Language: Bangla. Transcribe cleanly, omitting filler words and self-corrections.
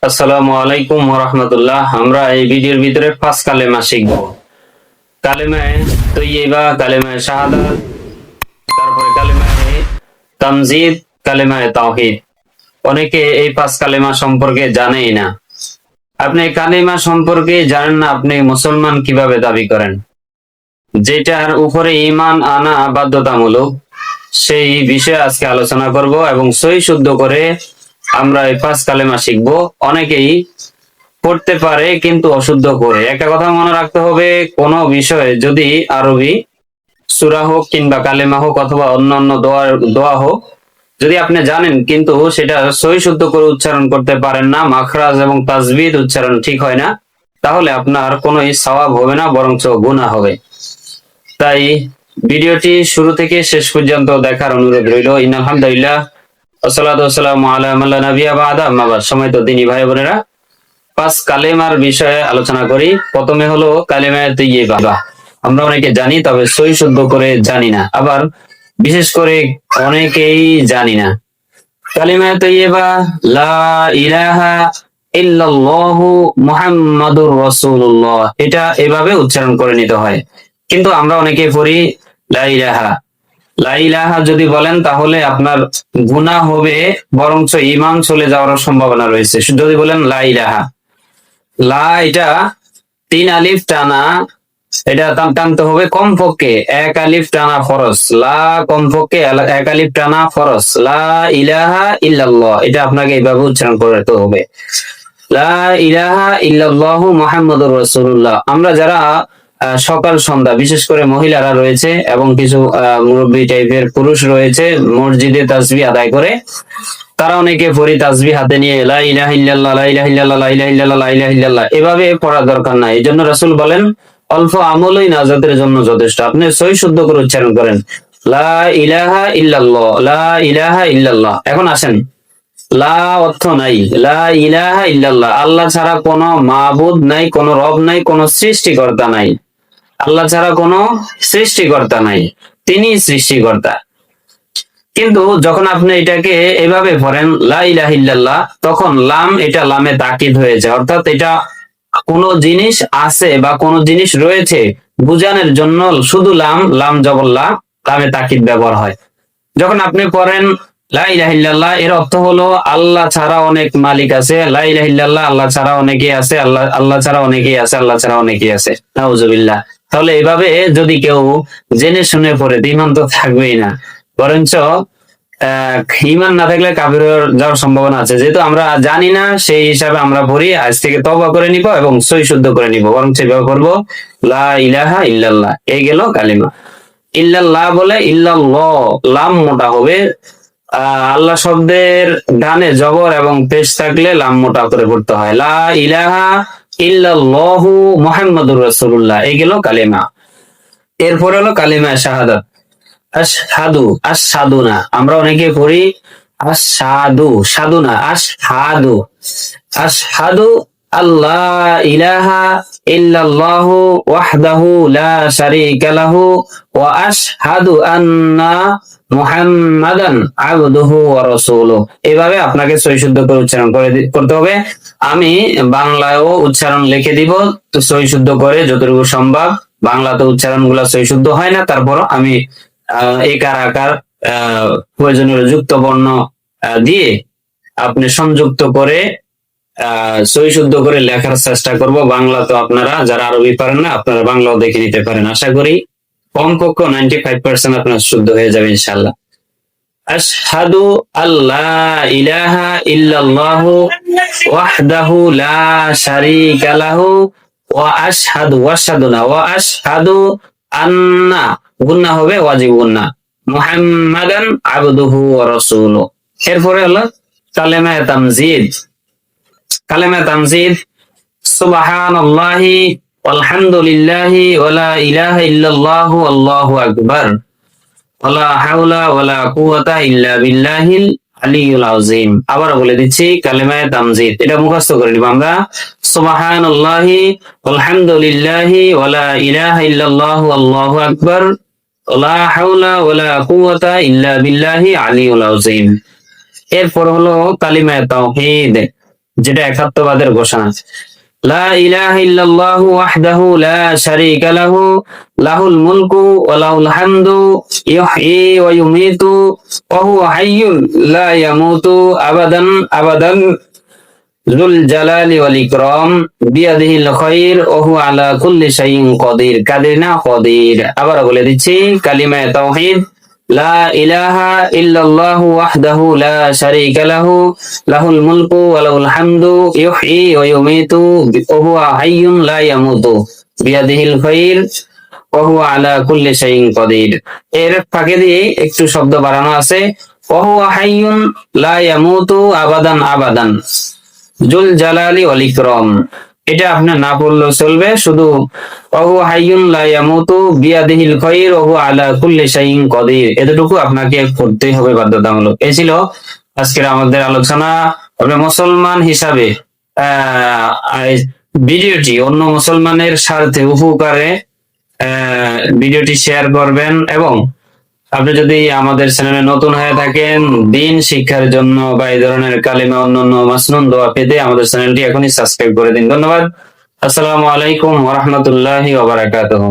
আসসালামু আলাইকুম ওয়া রাহমাতুল্লাহ। আমরা এই ভিডিওর ভিতরে 5 কালেমা শিখব। কালেমায়ে তৈয়্যিবা, কালেমায়ে শাহাদাত, তারপরে কালেমায়ে তামজিদ, কালেমায়ে তাওহীদ। অনেকে এই 5 কালেমা সম্পর্কে জানেই না। আপনি এই কালেমা সম্পর্কে জানেন না, আপনি মুসলমান কিভাবে দাবি করেন? যেটার উপরে ঈমান আনা বাধ্যতামূলক, সেই বিষয়ে আজকে আলোচনা করব এবং সহি শুদ্ধ করে আমরা এই 5 কালেমা শিখব। অনেকেই পড়তে পারে কিন্তু অশুদ্ধ করে। একটা কথা মনে রাখতে হবে, কোন বিষয়ে যদি আরবি সূরা হোক কিংবা কালেমা হোক অথবা অন্যান্য দোয়া হোক, যদি আপনি জানেন কিন্তু সেটা সহি শুদ্ধ করে উচ্চারণ করতে পারেন না, মাখরাজ এবং তাজবিদ উচ্চারণ ঠিক হয় না, তাহলে আপনার কোনো সওয়াব হবে না, বরঞ্চ গুনাহ হবে। তাই ভিডিওটি শুরু থেকে শেষ পর্যন্ত দেখার অনুরোধ রইল। ইন্নাল হামদুলিল্লাহ ওয়াসসালাতু ওয়াসসালামু আলা মান লা নাবিয়্যা বা'দা, আম্মা বা'দ। সময়ত দিনী ভাই বোনেরা, 5 কালেমার বিষয়ে আলোচনা করি। প্রথমে হলো কালেমায়ে তৈয়্যিবা। আমরা অনেকে জানি, তবে সহি শুদ্ধ করে জানি না, আবার বিশেষ করে অনেকেই জানি না। কালেমায়ে তৈয়্যিবা লা ইলাহা ইল্লাল্লাহু মুহাম্মাদুর রাসূলুল্লাহ, এটা এভাবে উচ্চারণ করে নিতে হয়। কিন্তু আমরা অনেকে পড়ি লা ইলাহা। লা ইলাহা যদি বলেন তাহলে আপনার গুনাহ হবে, বরঞ্চ ঈমান চলে যাওয়ার সম্ভাবনা রয়েছে। যদি বলেন লা ইলাহা, লা এটা 3 আলিফ টানা, এটা টানতে হবে কমপক্ষে 1 আলিফ টানা ফরজ। লা কমপক্ষে 1 আলিফ টানা ফরজ। লা ইলাহা ইল্লাল্লাহ, এটা আপনাকে এইভাবে উচ্চারণ করতে হবে। লা ইলাহা ইল্লাল্লাহু মুহাম্মাদুর রাসূলুল্লাহ। আমরা যারা সকাল সন্ধ্যা, বিশেষ করে মহিলারা রয়েছে এবং কিছু মুরব্বী টাইপের পুরুষ রয়েছে, মসজিদে তাসবিহ আদায় করে, তারা অনেকে পড়ি তাসবিহ হাতে নিয়ে লা ইলাহা ইল্লাল্লাহ, লা ইলাহা ইল্লাল্লাহ, লা ইলাহা ইল্লাল্লাহ, লা ইলাহা ইল্লাল্লাহ, এভাবে পড়ার দরকার নাই। এই জন্য রাসূল বলেন, অল্প আমলই নাজাতের জন্য যথেষ্ট। আপনি সহি শুদ্ধ করে উচ্চারণ করেন লা ইলাহা ইল্লাল্লাহ, লা ইলাহা ইল্লাল্লাহ। এখন আসেন, লা অর্থ নাই, লা ইলাহা ইল্লাল্লাহ, আল্লাহ ছাড়া কোনো মাবুদ নাই, কোনো রব নাই, কোনো সৃষ্টিকর্তা নাই। আল্লাহ ছাড়া কোনো সৃষ্টিকর্তা নাই, তিনি সৃষ্টিকর্তা। কিন্তু যখন আপনি এটাকে এভাবে পড়েন লা ইলাহা ইল্লাল্লাহ, তখন লাম, এটা লামে তাকিদ হয়েছে, অর্থাৎ এটা কোন জিনিস আছে বা কোন জিনিস রয়েছে বুঝানোর জন্য শুধু লাম, লাম জবর লা, লামে তাকিদ ব্যবহার হয়। যখন আপনি পড়েন লা ইলাহা ইল্লাল্লাহ, এর অর্থ হলো আল্লাহ ছাড়া অনেক মালিক আছে। লা ইলাহা ইল্লাল্লাহ, আল্লাহ ছাড়া অনেকেই আছে, আল্লাহ ছাড়া অনেকেই আছে, আল্লাহ ছাড়া অনেকেই আছে। নাউজুবিল্লাহ। তাহলে এভাবে যদি কেউ জেনে শুনে পড়ে, ঈমান তো থাকবেই না, বরঞ্চ ঈমান না থাকলে কাফির হয়ে যাওয়ার সম্ভাবনা আছে। যেহেতু আমরা জানি না, সেই হিসাবে আমরা পড়ি। আজ থেকে তওবা করে নিব এবং সহি শুদ্ধ করে নিব, বরঞ্চ এভাবে করবো লা ইলাহা ইল্লাল্লাহ। এই গেল কালিমা। ইল্লাল্লাহ বলে ইল্লাল্লাহ, লাম মোটা হবে। আল্লাহ শব্দের ডানে জবর এবং পেশ থাকলে লাম মোটা করে পড়তে হয়। লা ইলাহা ইল্লাল্লাহু মুহাম্মাদুর রাসূলুল্লাহ, এই গেল কালিমা। এরপর হলো কালিমা শাহাদাত। আশহাদু, আশহাদু না, আমরা অনেকে পড়ি আশহাদু, সাধু না, আশহাদু। আশহাদু আল্লাহ ইলাহা ইল্লাল্লাহু ওয়াহদাহু লা শারীকা লাহু ওয়া আশহাদু আন্না মুহাম্মাদান আবদুহু ওয়া রাসূলুহু। এভাবে আপনাকে সহি শুদ্ধ করে উচ্চারণ করতে হবে। আমি বাংলায়ও উচ্চারণ লিখে দিব, তো সহি শুদ্ধ করে যতটুকু সম্ভব। বাংলাতে উচ্চারণ গুলা সহি শুদ্ধ হয় না, তারপর আমি একার আকার প্রয়োজনীয় যুক্ত বর্ণ দিয়ে আপনি সংযুক্ত করে সহি শুদ্ধ করে লেখার চেষ্টা করব। বাংলা তো আপনারা যারা আরবি পারেন না, আপনারা বাংলাও দেখে নিতে পারেন। আশা করি কমপক্ষে 95% আপনার শুদ্ধ হয়ে যাবে ইনশাআল্লাহ। আশহাদু আল্লা ইলাহা ইল্লাল্লাহু ওয়াহদাহু লা শারীকা লাহু ওয়া আশহাদু, ওয়াশহাদু না, ওয়া আশহাদু আন্না, গুন্না হবে ওয়াজিব গুন্না, মুহাম্মাদান আবদুহু ওয়া রাসূলুহু। এরপরে হলো কালেমা তামজিদ। কালেমা তামজিদ সুবহানাল্লাহি ওয়ালহামদুলিল্লাহি ওয়ালা ইলাহা ইল্লাল্লাহু আল্লাহু আকবার ওয়ালা হাওলা ওয়ালা কুওয়াতা ইল্লা বিল্লাহিল আলিয়্যিল আযীম। আবার বলে দিচ্ছি কালেমা তামজিদ, এটা মুখস্থ করে নিব আমরা। সুবহানাল্লাহি ওয়ালহামদুলিল্লাহি ওয়ালা ইলাহা ইল্লাল্লাহু আল্লাহু আকবার ওয়ালা হাওলা ওয়ালা কুওয়াতা ইল্লা বিল্লাহি আলিয়্যিল আযীম। এরপর হলো কালিমা তাওহীদ। যেটা একাত্মবাদের ঘোষণা। লা ইলাহা ইল্লাল্লাহু ওয়াহদাহু লা শারীকা লাহু লাহুল মুলকু ওয়া লাহুল হামদু ইউহয়ী ওয়া ইউমীতু ওয়া হুয়া হাইয়্যুন লা ইয়ামুতু আবাদান আবাদান যুল জালালি ওয়াল ইকরাম বিয়াদিহিল খায়র ওয়া হুয়া আলা কুল্লি শাইইন কাদির। কাদির না কদির। আবার বলে দিচ্ছি, কালিমায়ে তাওহীদ, লা ইলাহা ইল্লাল্লাহু ওয়াহদাহু লা শারীকা লাহু লাহুল মুলকু ওয়া লাহুল হামদু ইউহয়ী ওয়া ইউমীতু ওয়া হুয়া হাইয়্যুন লা ইয়ামুতু বিয়াদিহিল খায়র ওয়া হুয়া আলা কুল্লি শাইইন কাদির। এর ফাঁকে দিয়ে একটু শব্দ বাড়ানো আছে, ওয়া হুয়া হাইয়্যুন লা ইয়ামুতু আবাদান আবাদান জুল জালালি ওয়াল ইকরাম। এটা আপনার না পড়লেও চলবে, শুধু ওয়া হুয়া হাইয়্যুন লা ইয়ামুতু বিয়াদিহিল খায়র ওয়া হুয়া আলা কুল্লি শাইইন কাদির, এতটুকু আপনাকে পড়তেই হবে বাধ্যতামূলক। এই ছিল আজকের আমাদের আলোচনা। আপনি মুসলমান হিসাবে ভিডিওটি অন্য মুসলমানের স্বার্থে উপকারে ভিডিওটি শেয়ার করবেন, এবং আপনি যদি আমাদের চ্যানেলে নতুন হয়ে থাকেন, দিন শিক্ষার জন্য বা এই ধরনের কালিমা অন্যান্য মাসনুন দোয়া পেতে আমাদের চ্যানেলটি এখনই সাবস্ক্রাইব করে দিন। ধন্যবাদ। আসসালামু আলাইকুম ওয়া রাহমাতুল্লাহি ওয়া বারাকাতুহু।